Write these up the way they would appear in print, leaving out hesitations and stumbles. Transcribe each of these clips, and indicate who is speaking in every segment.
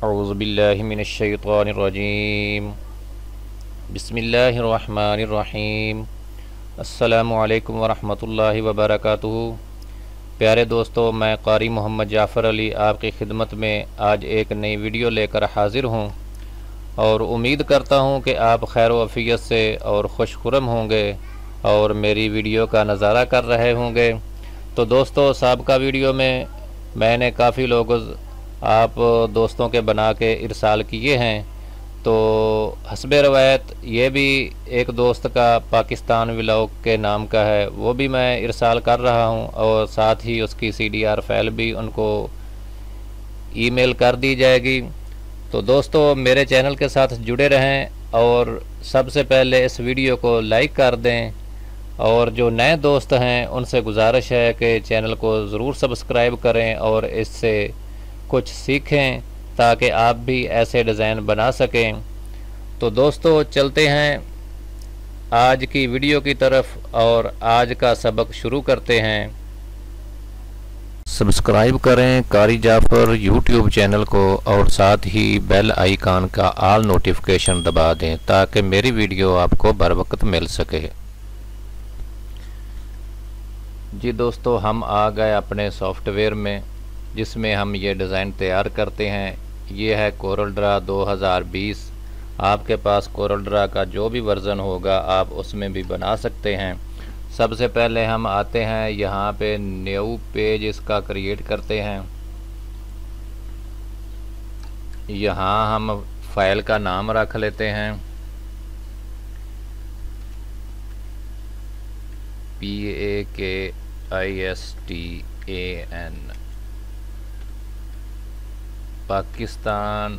Speaker 1: औज़ु बिल्लाहि मिनश्शैतानिर्रजीम बिस्मिल्लाहिर्रहमानिर्रहीम अस्सलामु अलैकुम वरहमतुल्लाहि वबरकातुहू। प्यारे दोस्तों, मैं कारी मोहम्मद जाफ़र अली आपकी खिदमत में आज एक नई वीडियो लेकर हाज़िर हूँ और उम्मीद करता हूँ कि आप खैर वफ़ियत से और खुशखुरम होंगे और मेरी वीडियो का नज़ारा कर रहे होंगे। तो दोस्तों, साबका वीडियो में मैंने काफ़ी लोगों आप दोस्तों के बना के इरसाल किए हैं, तो हस्बे रवायत ये भी एक दोस्त का पाकिस्तान व्लॉग के नाम का है, वो भी मैं इरसाल कर रहा हूँ और साथ ही उसकी CDR फाइल भी उनको ईमेल कर दी जाएगी। तो दोस्तों, मेरे चैनल के साथ जुड़े रहें और सबसे पहले इस वीडियो को लाइक कर दें और जो नए दोस्त हैं उनसे गुजारिश है कि चैनल को ज़रूर सब्सक्राइब करें और इससे कुछ सीखें ताकि आप भी ऐसे डिज़ाइन बना सकें। तो दोस्तों, चलते हैं आज की वीडियो की तरफ और आज का सबक शुरू करते हैं। सब्सक्राइब करें कारी जाफ़र यूट्यूब चैनल को और साथ ही बेल आइकन का ऑल नोटिफिकेशन दबा दें ताकि मेरी वीडियो आपको बर वक्त मिल सके। जी दोस्तों, हम आ गए अपने सॉफ्टवेयर में जिसमें हम ये डिज़ाइन तैयार करते हैं। ये है कोरल ड्रा 2020। आपके पास कोरल ड्रा का जो भी वर्ज़न होगा आप उसमें भी बना सकते हैं। सबसे पहले हम आते हैं यहाँ पे न्यू पेज इसका क्रिएट करते हैं। यहाँ हम फाइल का नाम रख लेते हैं PAKISTAN पाकिस्तान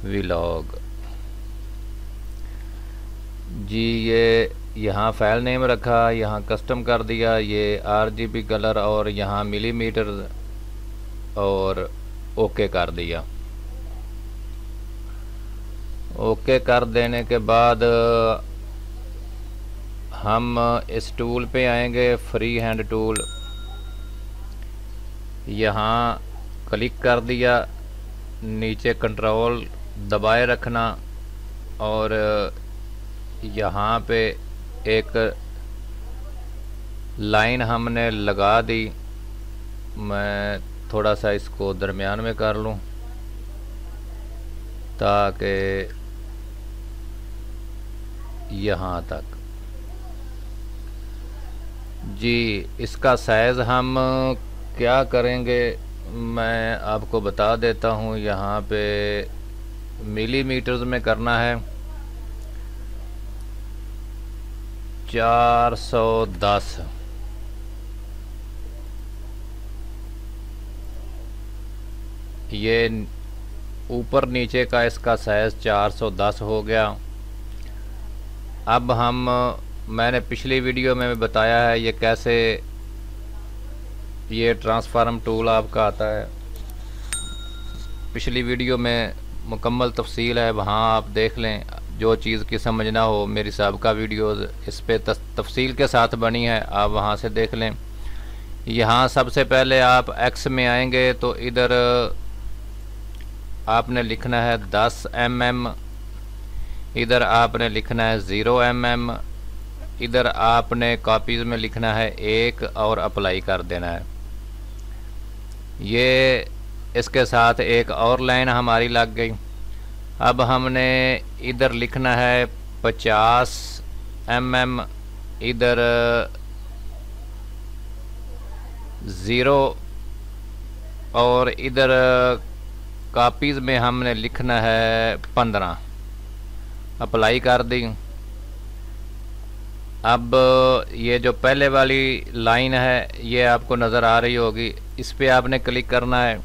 Speaker 1: व्लॉग। जी ये यहाँ फाइल नेम रखा, यहाँ कस्टम कर दिया, ये RGB कलर और यहाँ मिलीमीटर और ओके कर दिया। ओके कर देने के बाद हम इस टूल पे आएंगे, फ्री हैंड टूल। यहाँ क्लिक कर दिया, नीचे कंट्रोल दबाए रखना और यहाँ पे एक लाइन हमने लगा दी। मैं थोड़ा सा इसको दरमियान में कर लूँ ताकि यहाँ तक। जी इसका साइज़ हम क्या करेंगे मैं आपको बता देता हूँ। यहाँ पे मिलीमीटर्स में करना है 410। ये ऊपर नीचे का इसका साइज़ 410 हो गया। अब मैंने पिछली वीडियो में भी बताया है ये कैसे ये ट्रांसफार्म टूल आपका आता है। पिछली वीडियो में मुकम्मल तफसील है, वहाँ आप देख लें। जो चीज़ की समझना हो, मेरी साबिका वीडियोज़ इस पे तफसील के साथ बनी है, आप वहाँ से देख लें। यहाँ सबसे पहले आप X में आएंगे तो इधर आपने लिखना है 10 mm, इधर आपने लिखना है 0 mm, इधर आपने कॉपीज़ में लिखना है 1 और अप्लाई कर देना है। ये इसके साथ एक और लाइन हमारी लग गई। अब हमने इधर लिखना है 50 mm, इधर 0 और इधर कॉपीज़ में हमने लिखना है 15। अप्लाई कर दी। अब ये जो पहले वाली लाइन है ये आपको नज़र आ रही होगी, इस पे आपने क्लिक करना है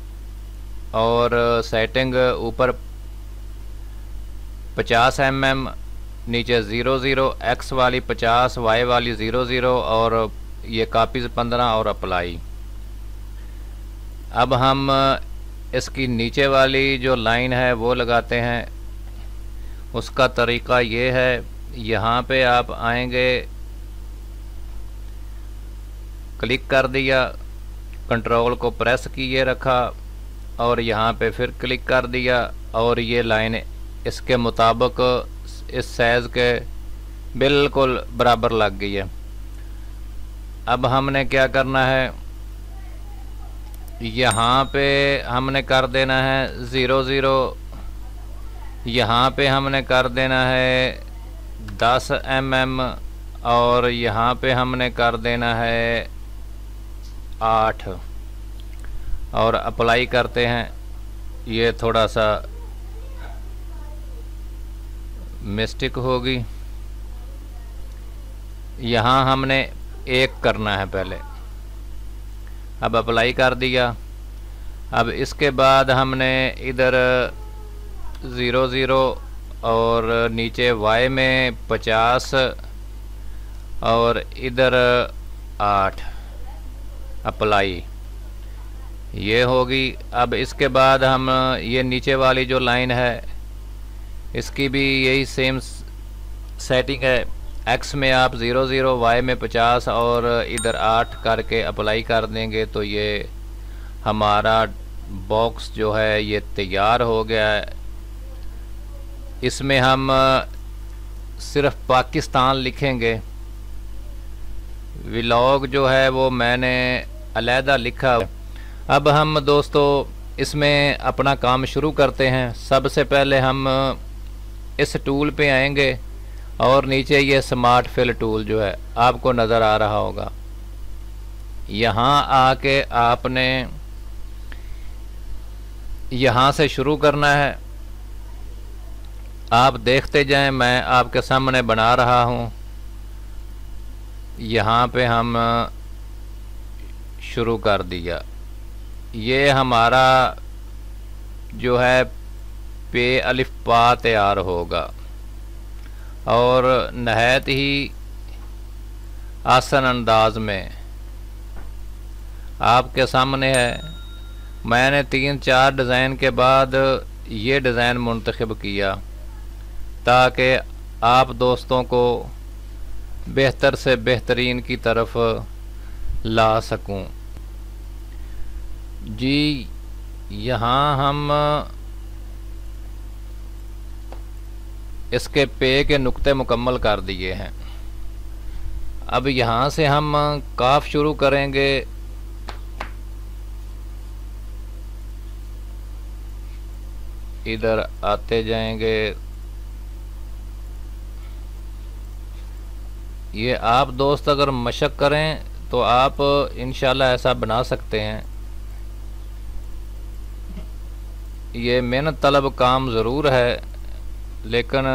Speaker 1: और सेटिंग ऊपर 50 mm, नीचे 00, X वाली 50, Y वाली 00 और ये कॉपीज़ 15 और अप्लाई। अब हम इसकी नीचे वाली जो लाइन है वो लगाते हैं। उसका तरीक़ा ये है, यहाँ पे आप आएंगे, क्लिक कर दिया, कंट्रोल को प्रेस किए रखा और यहाँ पे फिर क्लिक कर दिया और ये लाइन इसके मुताबिक इस साइज़ के बिल्कुल बराबर लग गई है। अब हमने क्या करना है, यहाँ पे हमने कर देना है 0 0, यहाँ पे हमने कर देना है 10 mm और यहाँ पे हमने कर देना है 8 और अप्लाई करते हैं। ये थोड़ा सा मिस्टेक होगी, यहाँ हमने 1 करना है पहले। अब अप्लाई कर दिया। अब इसके बाद हमने इधर 0 0 और नीचे y में 50 और इधर 8 अप्लाई, ये होगी। अब इसके बाद हम ये नीचे वाली जो लाइन है इसकी भी यही सेम सेटिंग है। x में आप 0 0, y में 50 और इधर 8 करके अप्लाई कर देंगे तो ये हमारा बॉक्स जो है ये तैयार हो गया है। इसमें हम सिर्फ पाकिस्तान लिखेंगे। व्लॉग जो है वो मैंने अलहदा लिखा। अब हम दोस्तों इसमें अपना काम शुरू करते हैं। सबसे पहले हम इस टूल पे आएंगे और नीचे ये स्मार्ट फिल टूल जो है आपको नज़र आ रहा होगा, यहाँ आके आपने यहाँ से शुरू करना है। आप देखते जाएं, मैं आपके सामने बना रहा हूँ। यहाँ पे हम शुरू कर दिया। ये हमारा जो है पे अलिफ पा तैयार होगा और नहायत ही आसान अंदाज में आपके सामने है। मैंने 3-4 डिज़ाइन के बाद ये डिज़ाइन मुंतखब किया ताकि आप दोस्तों को बेहतर से बेहतरीन की तरफ ला सकूं। जी यहाँ हम इसके पे के नुक्ते मुकम्मल कर दिए हैं। अब यहाँ से हम काफ शुरू करेंगे। इधर आते जाएंगे। ये आप दोस्त अगर मशक करें तो आप इंशाल्लाह ऐसा बना सकते हैं। ये मेहनत तलब काम ज़रूर है, लेकिन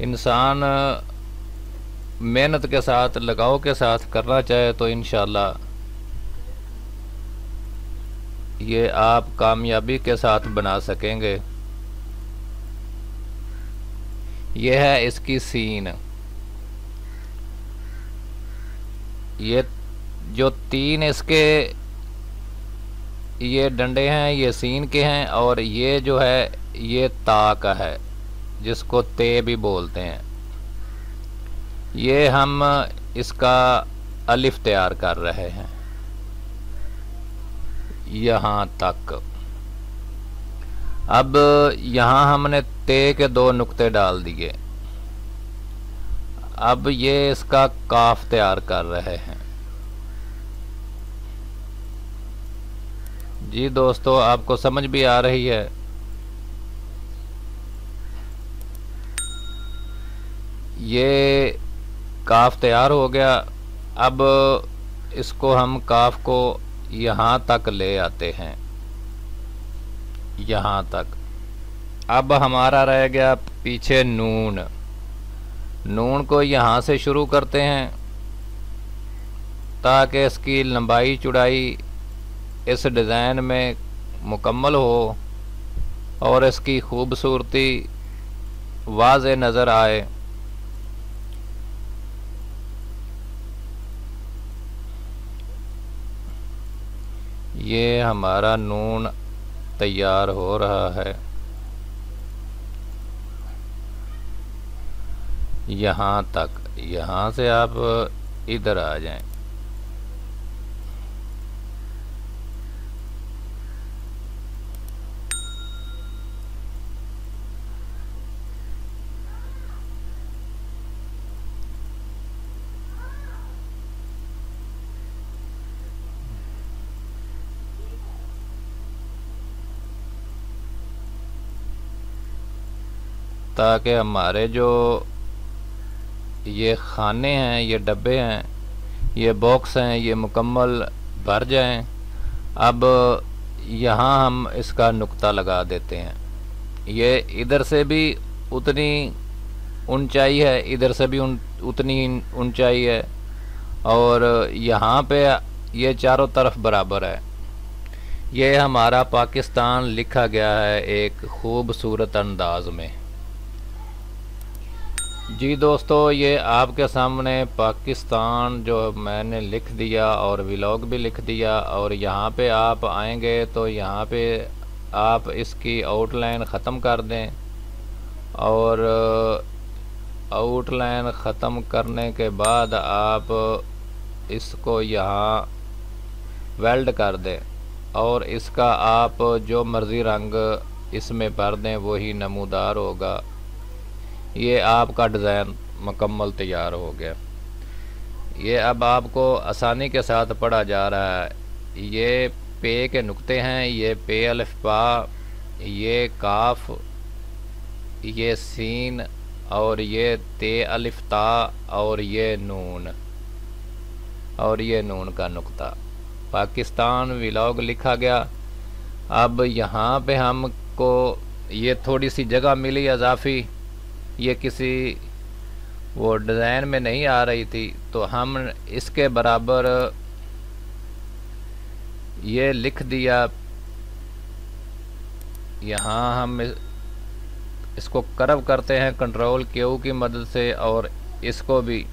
Speaker 1: इंसान मेहनत के साथ लगाव के साथ करना चाहे तो इंशाल्लाह ये आप कामयाबी के साथ बना सकेंगे। यह है इसकी सीन। ये जो 3 इसके ये डंडे हैं ये सीन के हैं और ये जो है ये ता का है जिसको ते भी बोलते हैं। ये हम इसका अलिफ तैयार कर रहे हैं यहाँ तक। अब यहाँ हमने ते के 2 नुक्ते डाल दिए। अब ये इसका काफ तैयार कर रहे हैं। जी दोस्तों आपको समझ भी आ रही है। ये काफ तैयार हो गया। अब इसको हम काफ को यहाँ तक ले आते हैं, यहाँ तक। अब हमारा रह गया पीछे नून। नून को यहाँ से शुरू करते हैं ताकि इसकी लंबाई चौड़ाई इस डिज़ाइन में मुकम्मल हो और इसकी खूबसूरती वाज़े नज़र आए। ये हमारा नून तैयार हो रहा है। यहाँ तक। यहाँ से आप इधर आ जाएं। ताकि हमारे जो ये खाने हैं, ये डब्बे हैं, ये बॉक्स हैं, ये मुकम्मल भर जाएं। अब यहाँ हम इसका नुक्ता लगा देते हैं। ये इधर से भी उतनी ऊंचाई है, इधर से भी उतनी ऊंचाई है, और यहाँ पे ये चारों तरफ बराबर है। ये हमारा पाकिस्तान लिखा गया है एक खूबसूरत अंदाज में। जी दोस्तों, ये आपके सामने पाकिस्तान जो मैंने लिख दिया और व्लॉग भी लिख दिया। और यहाँ पे आप आएंगे तो यहाँ पे आप इसकी आउटलाइन ख़त्म कर दें, और आउटलाइन ख़त्म करने के बाद आप इसको यहाँ वेल्ड कर दें, और इसका आप जो मर्ज़ी रंग इसमें भर दें वही नमूदार होगा। ये आपका डिज़ाइन मुकम्मल तैयार हो गया। ये अब आपको आसानी के साथ पढ़ा जा रहा है। ये पे के नुक्ते हैं, ये पे अलिफ बा, ये काफ, ये सीन, और ये ते अलिफ ता, और ये नून, और ये नून का नुक्ता। पाकिस्तान व्लॉग लिखा गया। अब यहाँ पे हमको ये थोड़ी सी जगह मिली इजाफी, ये किसी वो डिज़ाइन में नहीं आ रही थी, तो हम इसके बराबर ये लिख दिया। यहाँ हम इसको कर्व करते हैं कंट्रोल क्यू की मदद से, और इसको भी,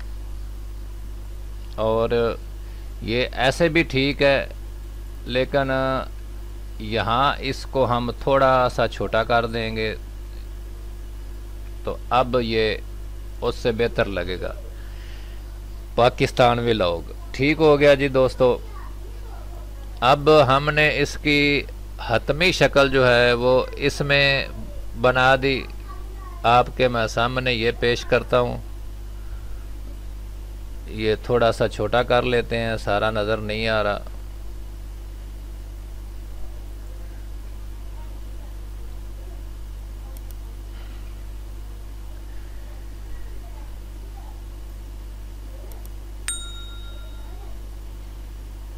Speaker 1: और ये ऐसे भी ठीक है, लेकिन यहाँ इसको हम थोड़ा सा छोटा कर देंगे तो अब ये उससे बेहतर लगेगा। पाकिस्तान व्लॉग ठीक हो गया जी दोस्तों। अब हमने इसकी हतमी शक्ल जो है वो इसमें बना दी। आपके मैं सामने ये पेश करता हूँ। ये थोड़ा सा छोटा कर लेते हैं, सारा नज़र नहीं आ रहा।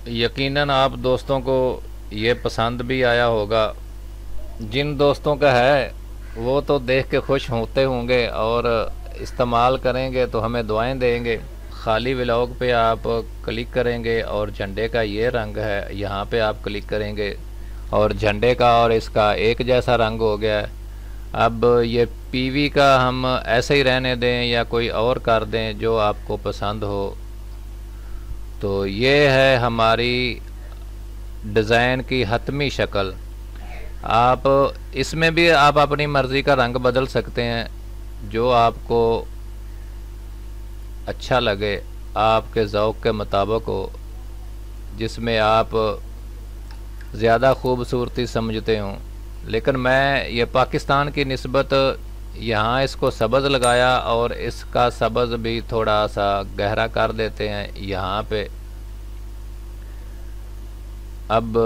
Speaker 1: यकीनन आप दोस्तों को ये पसंद भी आया होगा। जिन दोस्तों का है वो तो देख के खुश होते होंगे और इस्तेमाल करेंगे तो हमें दुआएं देंगे। खाली व्लॉग पे आप क्लिक करेंगे और झंडे का ये रंग है, यहाँ पे आप क्लिक करेंगे और झंडे का और इसका एक जैसा रंग हो गया है। अब ये पीवी का हम ऐसे ही रहने दें या कोई और कर दें जो आपको पसंद हो। तो ये है हमारी डिज़ाइन की हतमी शक्ल। आप इसमें भी आप अपनी मर्ज़ी का रंग बदल सकते हैं, जो आपको अच्छा लगे, आपके ज़ौक़ के मुताबिक हो, जिसमें आप ज़्यादा खूबसूरती समझते हों। लेकिन मैं ये पाकिस्तान की निस्बत यहाँ इसको सब्ज़ लगाया और इसका सब्ज़ भी थोड़ा सा गहरा कर देते हैं यहाँ पे। अब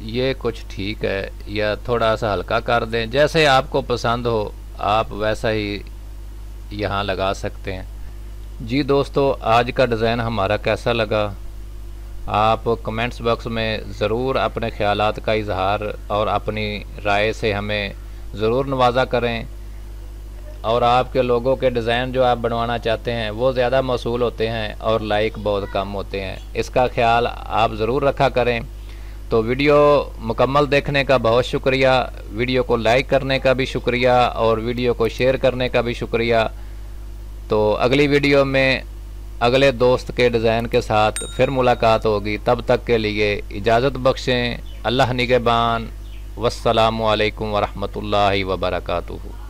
Speaker 1: ये कुछ ठीक है, या थोड़ा सा हल्का कर दें, जैसे आपको पसंद हो आप वैसा ही यहाँ लगा सकते हैं। जी दोस्तों, आज का डिज़ाइन हमारा कैसा लगा आप कमेंट्स बॉक्स में ज़रूर अपने ख़यालात का इजहार और अपनी राय से हमें ज़रूर नवाज़ा करें। और आपके लोगों के डिज़ाइन जो आप बनवाना चाहते हैं वो ज़्यादा मौसूल होते हैं और लाइक बहुत कम होते हैं, इसका ख्याल आप ज़रूर रखा करें। तो वीडियो मुकम्मल देखने का बहुत शुक्रिया, वीडियो को लाइक करने का भी शुक्रिया और वीडियो को शेयर करने का भी शुक्रिया। तो अगली वीडियो में अगले दोस्त के डिज़ाइन के साथ फिर मुलाकात होगी। तब तक के लिए इजाज़त बख्शें। अल्लाह निगहबान। वस्सलामु अलैकुम वरहमतुल्लाहि वबरकातुहू।